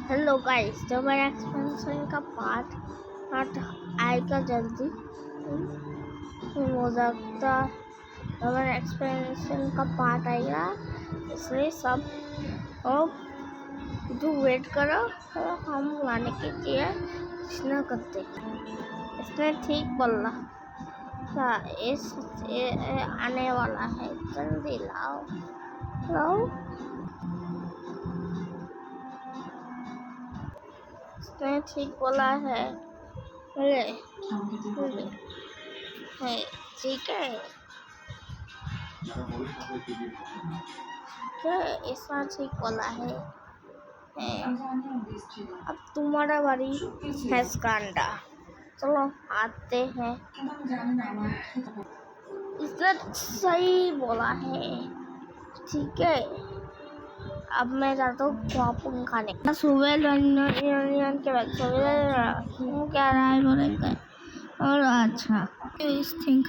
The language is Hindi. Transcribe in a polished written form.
हेलो गाइस, तो मेरा एक्सपेंशन का पार्ट आएगा जल्दी। हो सकता तो मेरा एक्सपेंशन का पार्ट आएगा, इसलिए सब जो वेट करो तो हम लाने की चीज़ न करते। इसने ठीक बोला था, ये आने वाला है, जल्दी लाओ। इसने ठीक बोला है। ले है, ठीक है क्या ऐसा ठीक बोला है। अब तुम्हारा बारी है इसका अंडा। चलो आते हैं। इसने सही बोला है, ठीक है। अब मैं जाता हूँ पॉपकॉर्न खाने। सुबह के बाद सुबह क्या रहा है बोलेंगे। और अच्छा इस थिंक